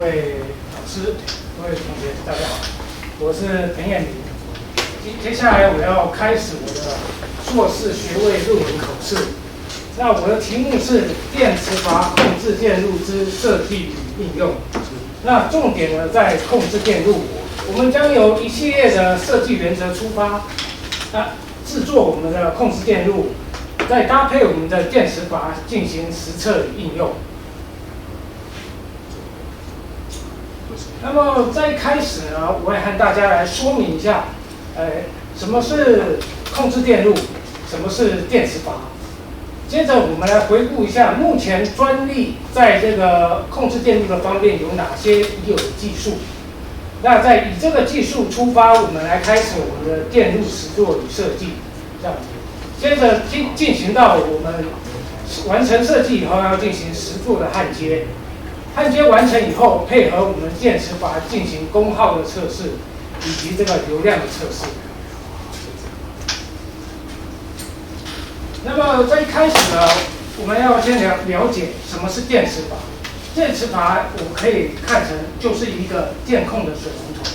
各位老师、各位同学，大家好，我是彭彦明。接下来我要开始我的硕士学位论文口试。那我的题目是电磁阀控制电路之设计与应用。那重点呢在控制电路，我们将由一系列的设计原则出发，制作我们的控制电路，再搭配我们的电磁阀进行实测与应用。那么在一开始呢，我会和大家来说明一下，什么是控制电路，什么是电磁阀。接着我们来回顾一下目前专利在这个控制电路的方面有哪些已有的技术。那在以这个技术出发，我们来开始我们的电路实作与设计，这样子。接着进行到我们完成设计以后，要进行实作的焊接。焊接完成以后，配合我们电磁阀进行功耗的测试，以及这个流量的测试。那么在一开始呢，我们要先了解什么是电磁阀。电磁阀我们可以看成就是一个电控的水龙头，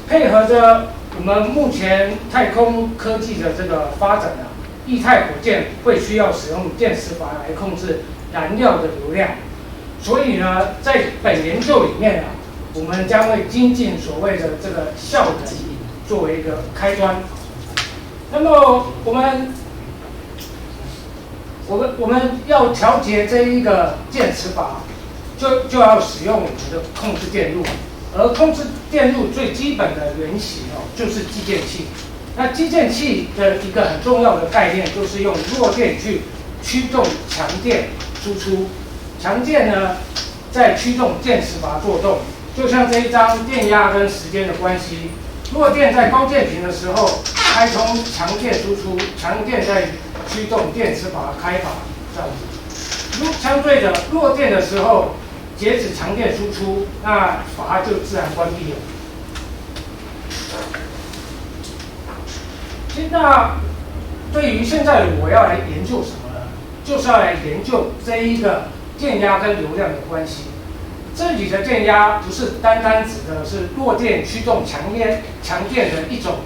配合着我们目前太空科技的这个发展啊，液态火箭会需要使用电磁阀来控制燃料的流量。所以呢，在本研究里面啊，我们将会精进所谓的这个效能作为一个开端。那么我们要调节这一个电磁阀，就要使用我们的控制电路，而控制电路最基本的原型就是继电器。那继电器的一个很重要的概念，就是用弱电去驱动强电输出。强电呢，在驱动电磁阀作动，就像这一张电压跟时间的关系。弱电在高电平的时候开通强电输出，强电在驱动电磁阀开阀，这样子。相对的，弱电的时候截止强电输出，那阀就自然关闭了。那对于现在我要来研究什么呢？就是要来研究这一个电压跟流量的关系。这里的电压不是单单指的是弱电驱动强电的一种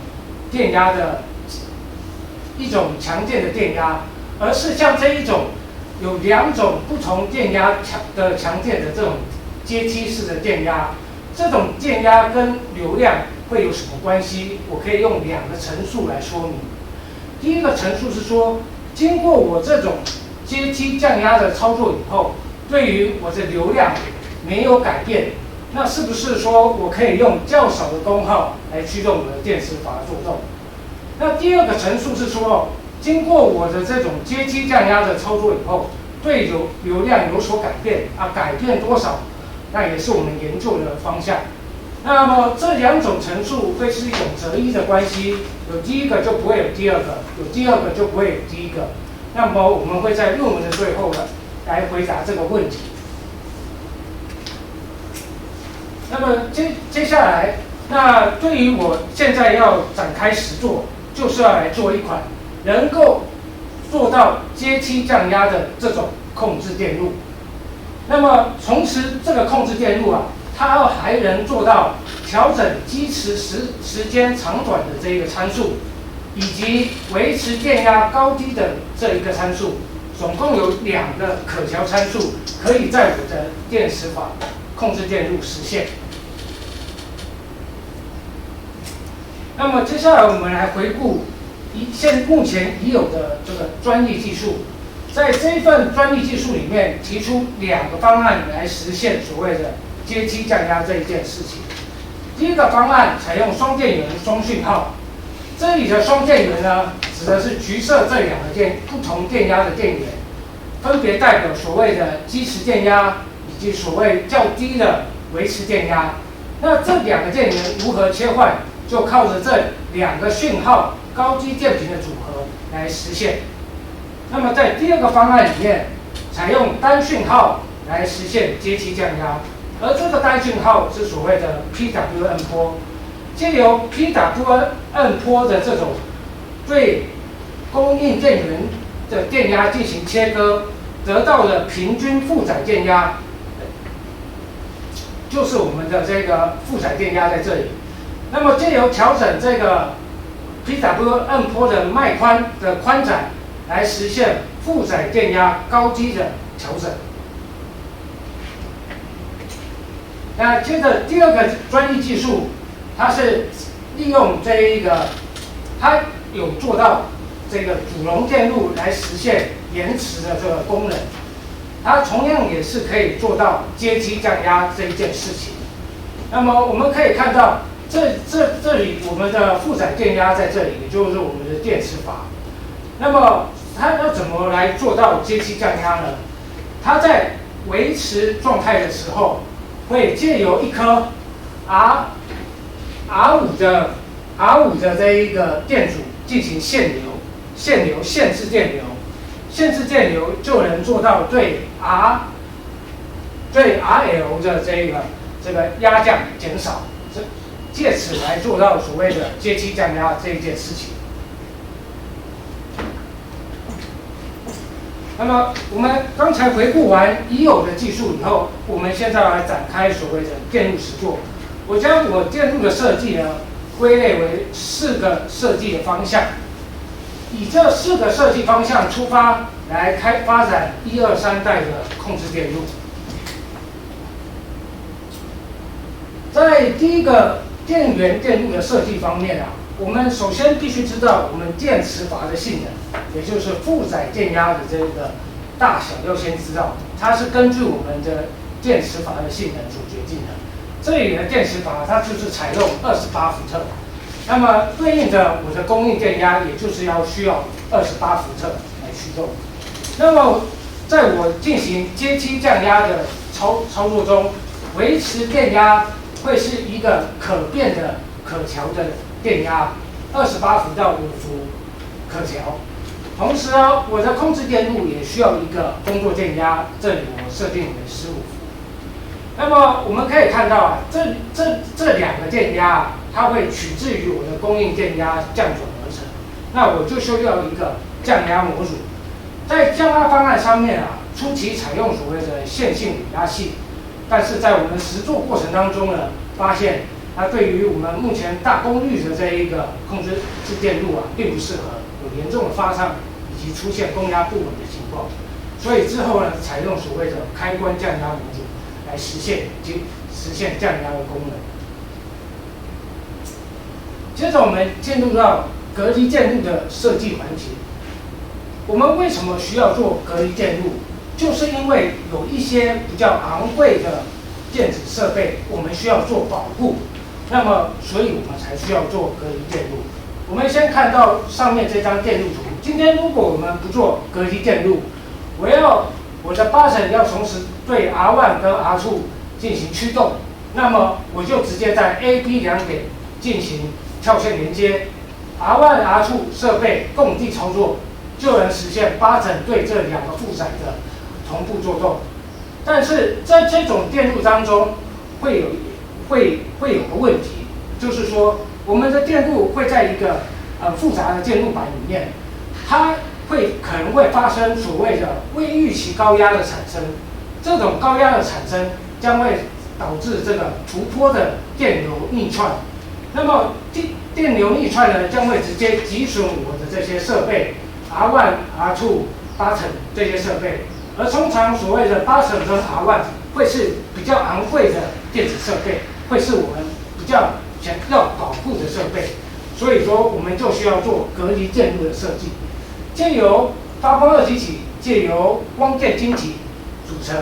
电压的一种强电的电压，而是像这一种有两种不同电压强电的这种阶梯式的电压。这种电压跟流量会有什么关系？我可以用两个陈述来说明。第一个陈述是说，经过我这种阶梯降压的操作以后，对于我的流量没有改变，那是不是说我可以用较少的功耗来驱动我的电磁阀作动？那第二个陈述是说，经过我的这种阶梯降压的操作以后，对流量有所改变改变多少？那也是我们研究的方向。那么这两种陈述会是一种择一的关系，有第一个就不会有第二个，有第二个就不会有第一个。那么我们会在论文的最后呢，来回答这个问题。那么接下来，那对于我现在要展开实作，就是要来做一款能够做到阶梯降压的这种控制电路。那么同时，这个控制电路它还能做到调整基持时间长短的这一个参数，以及维持电压高低的这一个参数。总共有两个可调参数，可以在我的电磁阀控制电路实现。那么接下来我们来回顾目前已有的这个专利技术。在这一份专利技术里面，提出两个方案来实现所谓的阶梯降压这一件事情。第一个方案采用双电源双讯号，这里的双电源呢，指的是橘色这两个不同电压的电源，分别代表所谓的基持电压以及所谓较低的维持电压。那这两个电源如何切换，就靠着这两个讯号高低电平的组合来实现。那么在第二个方案里面，采用单讯号来实现阶梯降压，而这个单讯号是所谓的 PWM 波，借由 PWM 波的这种对供应电源的电压进行切割，得到的平均负载电压就是我们的这个负载电压在这里。那么借由调整这个 PWM 波的脉宽的宽窄，来实现负载电压高低的调整。那接着第二个专利技术，它是利用这一个，它有做到这个主容电路来实现延迟的这个功能。它同样也是可以做到阶梯降压这一件事情。那么我们可以看到，这里我们的负载电压在这里，也就是我们的电磁阀。那么它要怎么来做到阶梯降压呢？它在维持状态的时候，会借由一颗 R5的这一个电阻进行限制电流。限制电流就能做到对 RL 的这个压降减少，借此来做到所谓的阶梯降压这一件事情。那么我们刚才回顾完已有的技术以后，我们现在来展开所谓的电路实作。我将我电路的设计呢归类为4个设计的方向。以这4个设计方向出发，来发展1、2、3代的控制电路。在第一个电源电路的设计方面啊，我们首先必须知道我们电磁阀的性能，也就是负载电压的这个大小要先知道，它是根据我们的电磁阀的性能所决定的。这里的电磁阀它就是采用28伏特。那么对应的我的供应电压，也就是需要28伏特来驱动。那么在我进行阶梯降压的操作中，维持电压会是一个可变的、可调的电压，28伏到5伏可调。同时呢，我的控制电路也需要一个工作电压，这里我设定为15伏。那么我们可以看到啊，这两个电压啊，它会取自于我的供应电压降转而成。那我就需要一个降压模组。在降压方案上面啊，初期采用所谓的线性尾压系，但是在我们实作过程当中呢，发现它对于我们目前大功率的这一个控制电路啊，并不适合，有严重的发烫以及出现供压不稳的情况。所以之后呢，采用所谓的开关降压模组来实现降压的功能。接着我们进入到隔离电路的设计环节。我们为什么需要做隔离电路？就是因为有一些比较昂贵的电子设备，我们需要做保护，那么所以我们才需要做隔离电路。我们先看到上面这张电路图。今天如果我们不做隔离电路，我的8层要同时对 R1 跟 R2 进行驱动，那么我就直接在 A、B 两点进行跳线连接 ，R1、R2 设备共地操作，就能实现8层对这两个负载的同步作动。但是在这种电路当中，会有个问题，就是说我们的电路会在一个复杂的电路板里面，它可能会发生所谓的未预期高压的产生。这种高压的产生将会导致这个突波的电流逆串。那么电流逆串呢，将会直接击损我的这些设备 R1、R2、8层这些设备。而通常所谓的8层跟 R1 会是比较昂贵的电子设备，会是我们比较想要保护的设备。所以说，我们就需要做隔离电路的设计，借由发光二极体，借由光电晶体组成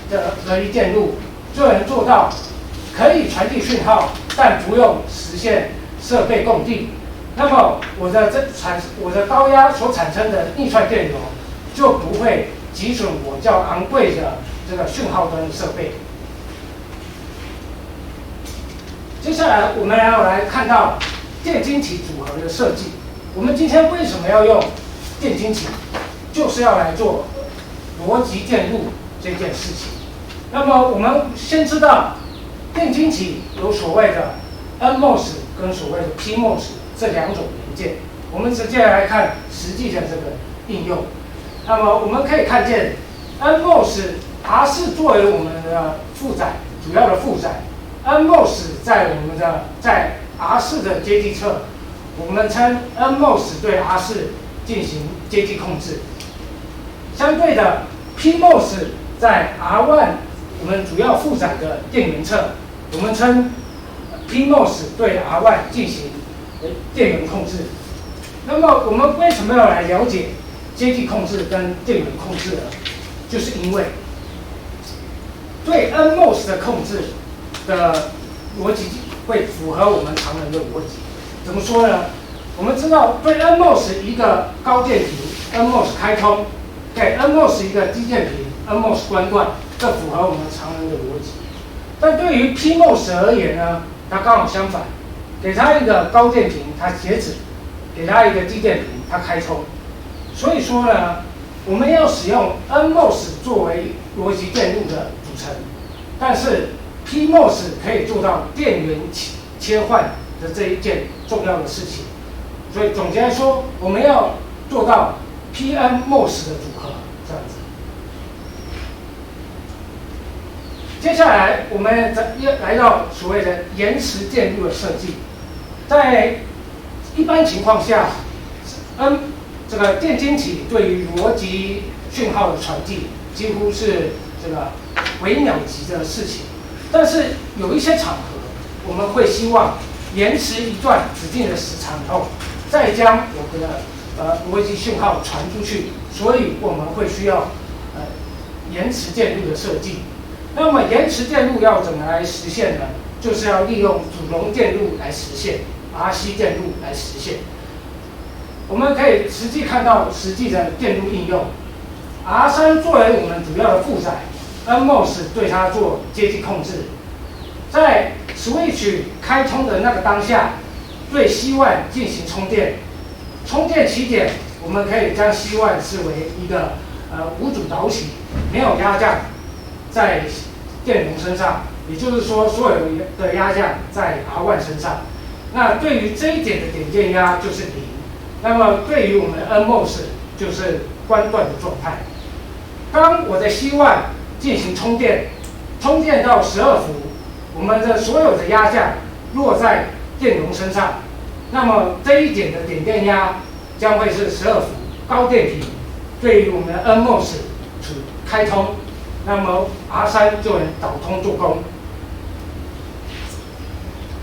的隔离电路，就能做到可以传递讯号，但不用实现设备共地。那么我的高压所产生的逆串电流就不会击损我较昂贵的这个讯号端的设备。接下来我们要来看到电晶体组合的设计。我们今天为什么要用电晶体？就是要来做逻辑电路这件事情。那么我们先知道电晶体有所谓的 NMOS 跟所谓的 PMOS 这两种元件。我们直接来看实际的这个应用。那么我们可以看见 NMOS 它是作为我们的负载，主要的负载 ，NMOS 在我们的在 R4的接机侧，我们称 NMOS 对 R4进行接机控制。相对的 PMOS 在 R1 我们主要负载的电源侧，我们称 PMOS 对 R1 进行电源控制。那么我们为什么要来了解接机控制跟电源控制呢？就是因为对 NMOS 的控制的逻辑会符合我们常人的逻辑。怎么说呢？我们知道对 NMOS 一个高电平 NMOS 开通，给 NMOS 一个低电平 NMOS 关断，这符合我们常人的逻辑。但对于 PMOS 而言呢，它刚好相反，给它一个高电平它截止，给它一个低电平它开通。所以说呢，我们要使用 NMOS 作为逻辑电路的组成，但是 PMOS 可以做到电源切换的这一件重要的事情。所以总结来说，我们要做到 PMOS 的组合，这样子。接下来我们来到所谓的延迟电路的设计，在一般情况下，这个电晶体对于逻辑讯号的传递几乎是这个微秒级的事情，但是有一些场合，我们会希望延迟一段指定的时长后，再将我们的逻辑讯号传出去，所以我们会需要延迟电路的设计。那么延迟电路要怎么来实现呢？就是要利用主容电路来实现 ，RC 电路来实现。我们可以实际看到实际的电路应用。R3作为我们主要的负载 ，NMOS 对它做接机控制。在 switch 开通的那个当下，对 C1 进行充电。充电起点，我们可以将 C1 视为一个无阻导体，没有压降在电容身上，也就是说所有的压降在 R1 身上。那对于这一点的点电压就是0。那么对于我们的 NMOS 就是关断的状态。当我的 C1 进行充电，充电到12伏，我们的所有的压降落在电容身上，那么这一点的点电压将会是12伏高电平。对于我们的 NMOS 开通，那么 R3就能导通做功。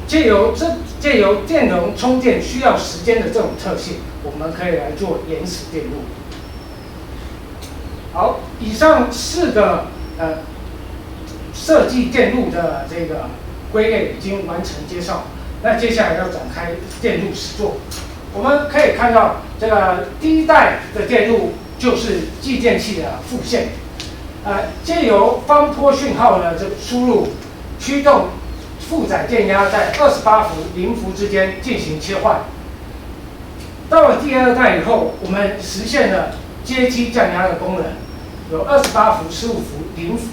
借由电容充电需要时间的这种特性，我们可以来做延迟电路。好，以上4个设计电路的这个归类已经完成介绍，那接下来要展开电路实作。我们可以看到，这个第一代的电路就是继电器的副线，借由方波讯号的这个输入，驱动负载电压在28伏、0伏之间进行切换。到了第2代以后，我们实现了接机降压的功能，有28伏、15伏、0伏。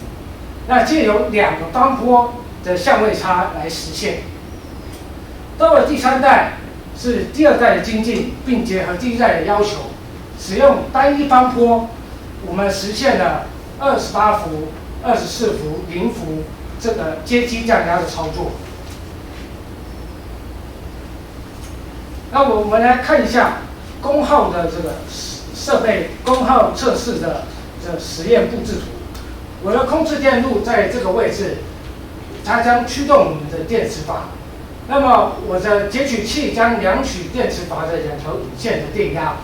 那借由2个方波的相位差来实现。到了第3代是第2代的精进，并结合第1代的要求，使用单一方波，我们实现了28伏、24伏、0伏这个接机降压的操作。那我们来看一下功耗的这个设备功耗测试的这实验布置图。我的控制电路在这个位置，它将驱动我们的电磁阀。那么我的截取器将量取电磁阀的2条引线的电压。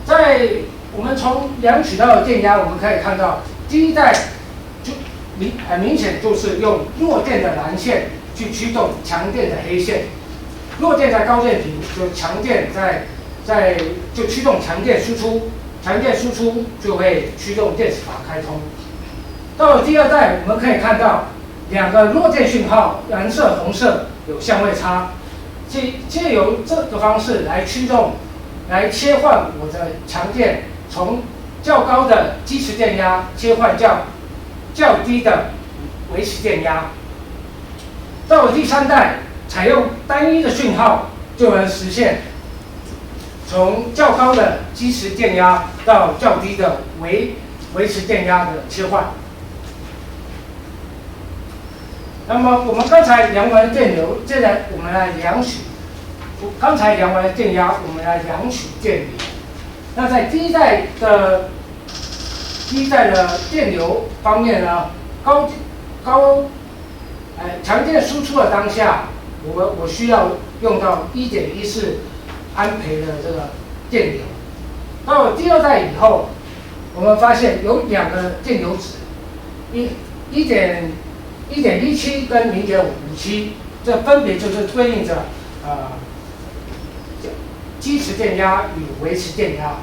在我们从量取到的电压，我们可以看到第1代就很明显就是用弱电的蓝线去驱动强电的黑线。弱电在高电平，就强电就驱动强电输出，强电输出就会驱动电磁阀开通。到了第2代，我们可以看到2个弱电讯号，蓝色、红色有相位差，借由这个方式来驱动，来切换我的强电从较高的基持电压切换较低的维持电压。到了第3代，采用单一的讯号就能实现从较高的基持电压到较低的维持电压的切换。那么我们刚才量完了电流，现在我们来量取。刚才量完了电压，我们来量取电流。那在第一代的电流方面呢，强电输出的当下，我需要用到1.14安培的这个电流。到了第二代以后，我们发现有两个电流值，1.17跟0.57，这分别就是对应着基持电压与维持电压。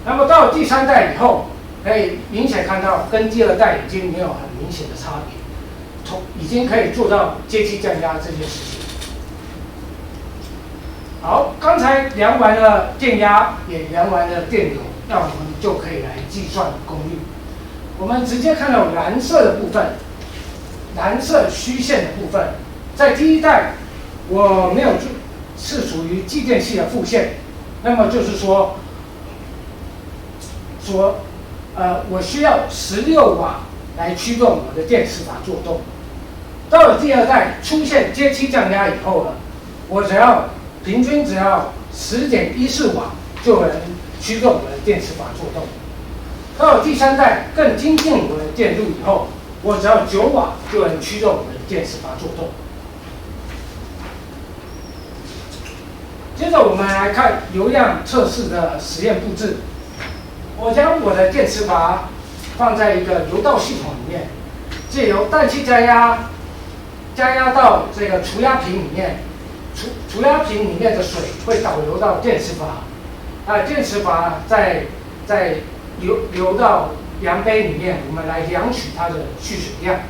那么到了第三代以后，可以明显看到跟第二代已经没有很明显的差别，已经可以做到阶梯降压这件事情。好，刚才量完了电压，也量完了电流，那我们就可以来计算功率。我们直接看到蓝色的部分，蓝色虚线的部分，在第一代我没有是属于继电器的副线，那么就是说我需要16瓦来驱动我的电磁阀做动。到了第二代出现阶梯降压以后呢，我平均只要10.14瓦就能驱动我的电磁阀做动。到了第三代更精进我的电路以后，我只要9瓦就能驱动我的电磁阀做动。接着我们来看流量测试的实验布置。我将我的电磁阀放在一个流道系统里面，借由氮气加压到这个除压瓶里面，除压瓶里面的水会导流到电磁阀，电磁阀再流到量杯里面，我们来量取它的蓄水量。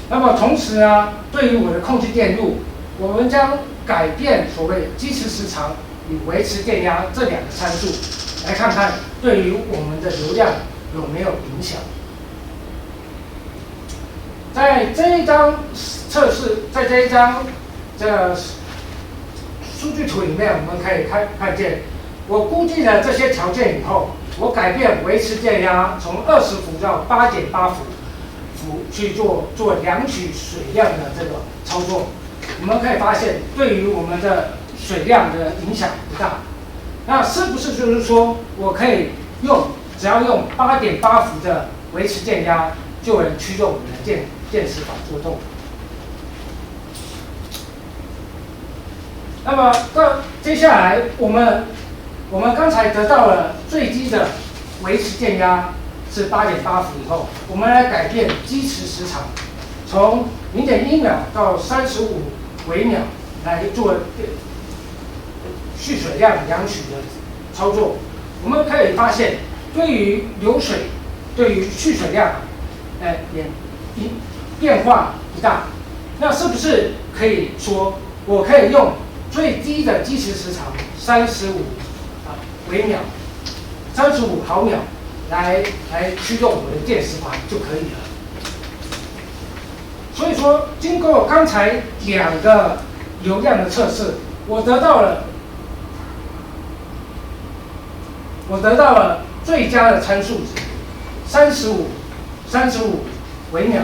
那么同时呢，对于我的控制电路，我们将改变所谓基持时长与维持电压这两个参数，来看看对于我们的流量有没有影响。在这一张测试，在这一张数据图里面，我们可以看见，我估计了这些条件以后，我改变维持电压从20伏到8.8伏去做量取水量的这个操作，我们可以发现，对于我们的水量的影响不大。那是不是就是说我可以只要用8.8伏的维持电压，就能驱动我们的电磁阀做动？那么接下来我们刚才得到了最低的维持电压是8.8伏以后，我们来改变基持时长，从0.1秒到35微秒来做蓄水量量取的操作。我们可以发现，对于流水，对于蓄水量，也变化不大。那是不是可以说，我可以用最低的基持时长35微秒、35毫秒来驱动我的电磁阀就可以了？所以说，经过刚才两个流量的测试，我得到了最佳的参数值，35微秒、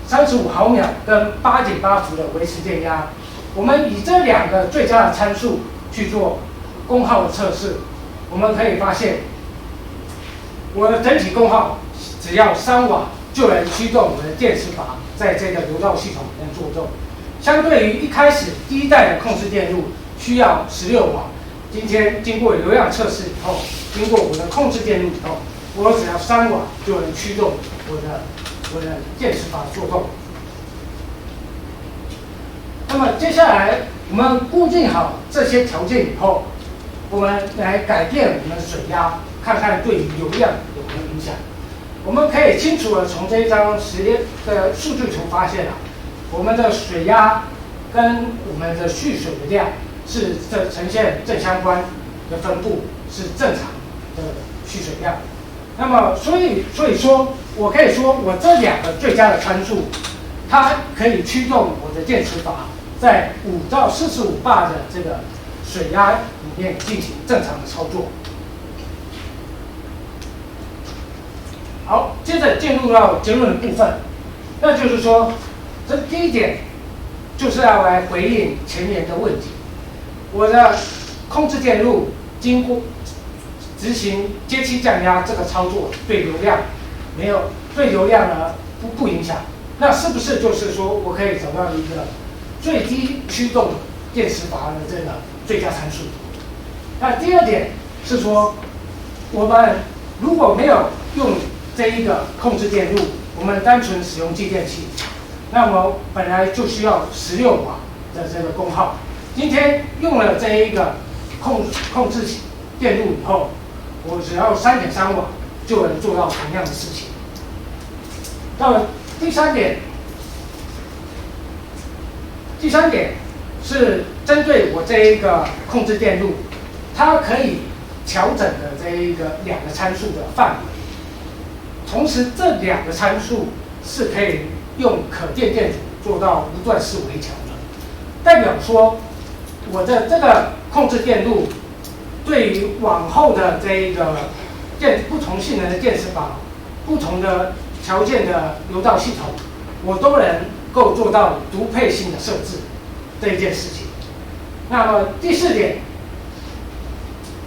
35毫秒跟8.8伏的维持电压。我们以这两个最佳的参数去做功耗的测试，我们可以发现，我的整体功耗只要3瓦就能驱动我们的电磁阀在这个流道系统里面做动。相对于一开始第一代的控制电路需要16瓦，今天经过流量测试以后，经过我的控制电路以后，我只要3瓦就能驱动我的电磁阀做动。那么接下来我们固定好这些条件以后，我们来改变我们的水压，看看对于流量有没有影响。我们可以清楚的从这一张实验的数据图发现我们的水压跟我们的蓄水的量是呈现正相关的分布，是正常的蓄水量。那么所以说我可以说，我这两个最佳的参数，它可以驱动我的电磁阀在5到45bar的这个水压里面进行正常的操作。好，接着进入到结论的部分，那就是说，这第一点就是要来回应前面的问题。我的控制电路经过执行阶梯降压这个操作，对流量呢不影响，那是不是就是说我可以找到一个最低驱动电磁阀的这个最佳参数？那第二点是说，我们如果没有用这一个控制电路，我们单纯使用继电器，那么本来就需要16瓦的这个功耗。今天用了这一个控制电路以后，我只要3.3瓦就能做到同样的事情。到了第三点是针对我这一个控制电路，它可以调整的这一个2个参数的范围。同时，这2个参数是可以用可电电阻做到无段式微调的，代表说我的这个控制电路对于往后的这一个不同性能的电磁阀、不同的条件的流道系统，我都能够做到独配性的设置这一件事情。那么第4点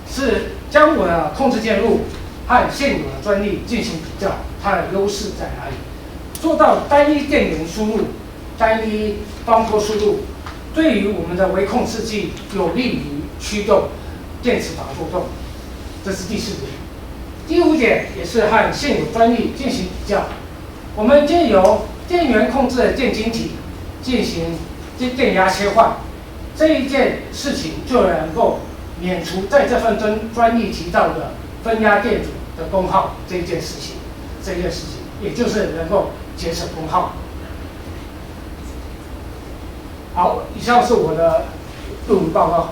是将我的控制电路和现有的专利进行比较，它的优势在哪里？做到单一电源输入、单一方波输入，对于我们的微控制器有利于驱动电磁阀作动，这是第4点。第5点也是和现有专利进行比较，我们借由电源控制的电晶体进行电压切换，这一件事情就能够免除在这份专利提到的分压电阻的功耗这件事情，也就是能够节省功耗。好，以上是我的论文报告。